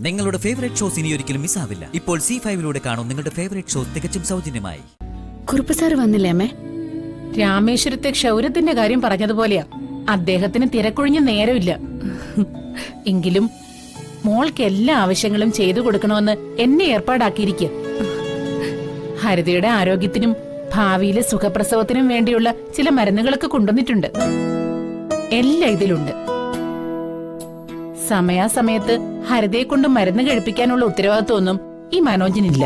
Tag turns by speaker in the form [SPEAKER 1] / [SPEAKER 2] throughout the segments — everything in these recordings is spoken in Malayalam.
[SPEAKER 1] നിങ്ങളുടെ ഫേവറേറ്റ് ഷോസ് ഇനി ഒരിക്കലും മിസ്സാവില്ല. ഇപ്പോൾ C5 കാണും നിങ്ങളുടെ ഫേവറേറ്റ് ഷോസ് തികച്ചും സൗജന്യമായി.
[SPEAKER 2] കുറുപ്പ് സാർ വന്നില്ലേ അമ്മേ?
[SPEAKER 3] രാമേശ്വരത്തെ ക്ഷൗരത്തിന്റെ കാര്യം പറഞ്ഞതുപോലെയാ. അദ്ദേഹത്തിന് തിരക്കൊഴിഞ്ഞ നേരമില്ല. എങ്കിലും മോൾക്ക് എല്ലാ ആവശ്യങ്ങളും ചെയ്തു കൊടുക്കണമെന്ന് എന്നെ ഏർപ്പാടാക്കിയിരിക്കുക. ഹരിതയുടെ ആരോഗ്യത്തിനും ഭാവിയിലെ സുഖപ്രസവത്തിനും വേണ്ടിയുള്ള ചില മരുന്നുകളൊക്കെ കൊണ്ടുവന്നിട്ടുണ്ട്. എല്ലാം ഇതിലുണ്ട്. സമയാസമയത്ത് ഹരിതയെ കൊണ്ട് മരുന്ന് കഴിപ്പിക്കാനുള്ള ഉത്തരവാദിത്വമൊന്നും ഈ മനോജിനില്ല.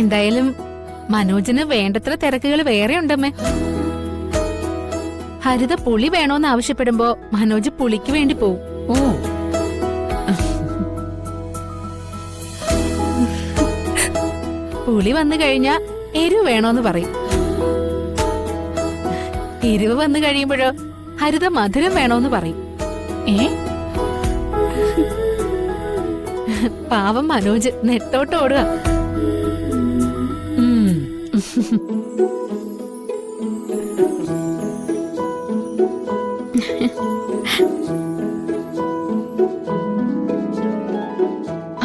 [SPEAKER 2] എന്തായാലും മനോജിന് വേണ്ടത്ര തിരക്കുകൾ വേറെ ഉണ്ടമ്മേ. ഹരിത പുളി വേണോന്ന് ആവശ്യപ്പെടുമ്പോ മനോജ് പുളിക്ക് വേണ്ടി പോവും.
[SPEAKER 3] ഓ,
[SPEAKER 2] പുളി വന്നു കഴിഞ്ഞാ എരിവ് വേണോന്ന് പറയും. എരിവ് വന്നു കഴിയുമ്പോഴോ ഹരിത മധുരം വേണോന്ന് പറയും. പാവം മനോജ് നെട്ടോട്ട് ഓടുക.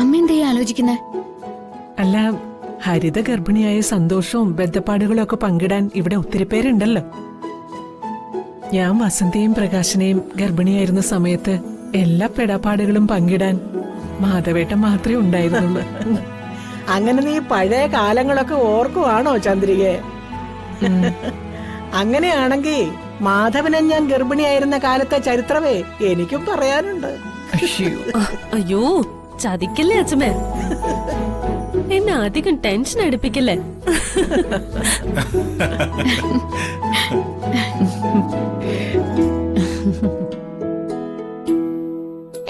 [SPEAKER 2] അമ്മ എന്തേ ആലോചിക്കുന്നേ?
[SPEAKER 4] അല്ല, ഹരിത ഗർഭിണിയായ സന്തോഷവും ബന്ധപ്പാടുകളും ഒക്കെ പങ്കിടാൻ ഇവിടെ ഒത്തിരി പേരുണ്ടല്ലോ. ഞാൻ വസന്തയും പ്രകാശനെയും ഗർഭിണിയായിരുന്ന സമയത്ത് എല്ലാ പെടാപ്പാടുകളും പങ്കിടാൻ മാധവേട്ടൻ മാത്രമേ ഉണ്ടായിരുന്നുള്ളൂ.
[SPEAKER 5] അങ്ങനെ നീ പഴയ കാലങ്ങളൊക്കെ ഓർക്കുവാണോ ചന്ദ്രികെ? അങ്ങനെയാണെങ്കിൽ മാധവനെ ഞാൻ ഗർഭിണിയായിരുന്ന കാലത്തെ ചരിത്രമേ എനിക്കും പറയാനുണ്ട്.
[SPEAKER 6] അയ്യോ, ചതിക്കല്ലേ അച്ഛമ്മേ, എന്നെ അധികം ടെൻഷൻ അടുപ്പിക്കല്ലേ.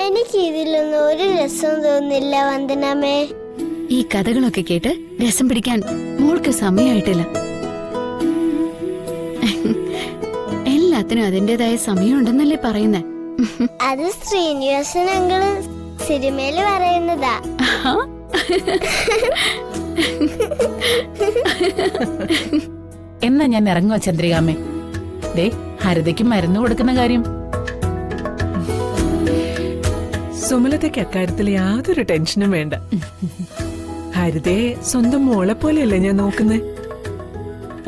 [SPEAKER 7] എനിക്ക് ഇതിലൊന്നും ഒരു രസം തോന്നില്ല വന്ദനമേ.
[SPEAKER 2] ഈ കഥകളൊക്കെ കേട്ട് രസം പിടിക്കാൻ മോൾക്ക് സമയമായിട്ടില്ല. എല്ലാത്തിനും അതിന്റേതായ സമയമുണ്ടെന്നല്ലേ പറയുന്നേ?
[SPEAKER 7] അത് ശ്രീനിവാസൻ അങ്കിള് സിനിമയില് പറയുന്നതാ.
[SPEAKER 3] എന്നാ ഞാൻ ഇറങ്ങുവാ ചന്ദ്രികാമ്മേ. ദേ, ഹരിതയ്ക്ക് മരുന്ന് കൊടുക്കുന്ന കാര്യം.
[SPEAKER 4] സുമലതയ്ക്ക് അക്കാര്യത്തിൽ യാതൊരു ടെൻഷനും വേണ്ട. ഹരിതയെ സ്വന്തം മോളെ പോലെയല്ലേ ഞാൻ നോക്കുന്നേ.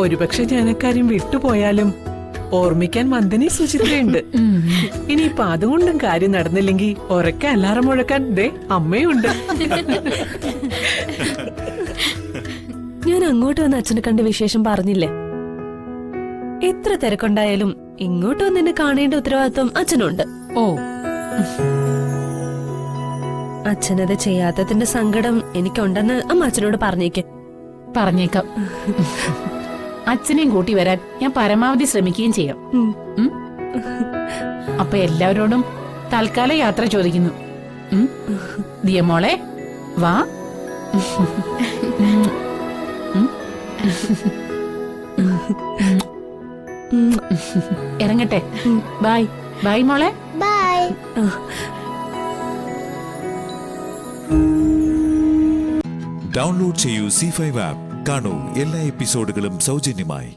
[SPEAKER 4] ഒരുപക്ഷെ ഞാൻ അക്കാര്യം വിട്ടുപോയാലും ഓർമ്മിക്കാൻ വന്ദനി സുചിത്രയുണ്ട്. ഇനിയിപ്പൊ അതുകൊണ്ടും കാര്യം നടന്നില്ലെങ്കിൽ ഉറക്കെ അലാറം മുഴക്കാൻ ദേ അമ്മയുണ്ട്.
[SPEAKER 6] ഞാൻ അങ്ങോട്ട് വന്ന് അച്ഛനെ കണ്ട് വിശേഷം പറഞ്ഞില്ലേ? എത്ര തിരക്കുണ്ടായാലും ഇങ്ങോട്ട് വന്ന് എന്നെ കാണേണ്ട ഉത്തരവാദിത്വം അച്ഛനുണ്ട്.
[SPEAKER 3] ഓ,
[SPEAKER 6] അച്ഛനത് ചെയ്യാത്തതിന്റെ സങ്കടം എനിക്കുണ്ടെന്ന് അമ്മ അച്ഛനോട് പറഞ്ഞേക്ക്.
[SPEAKER 3] പറഞ്ഞേക്കാം. അച്ഛനെയും കൂട്ടി വരാൻ ഞാൻ പരമാവധി ശ്രമിക്കുകയും ചെയ്യാം. അപ്പൊ എല്ലാവരോടും തൽക്കാല യാത്ര ചോദിക്കുന്നു. ദിയമോളെ വാ. ഇറങ്ങട്ടെ. ബൈ ബൈ മോളെ.
[SPEAKER 7] ബൈ.
[SPEAKER 8] ഡൗൺലോഡ് ചെയ്യൂ C5 ആപ്പ്. കാണൂ എല്ലാ എപ്പിസോഡുകളും സൗജന്യമായി.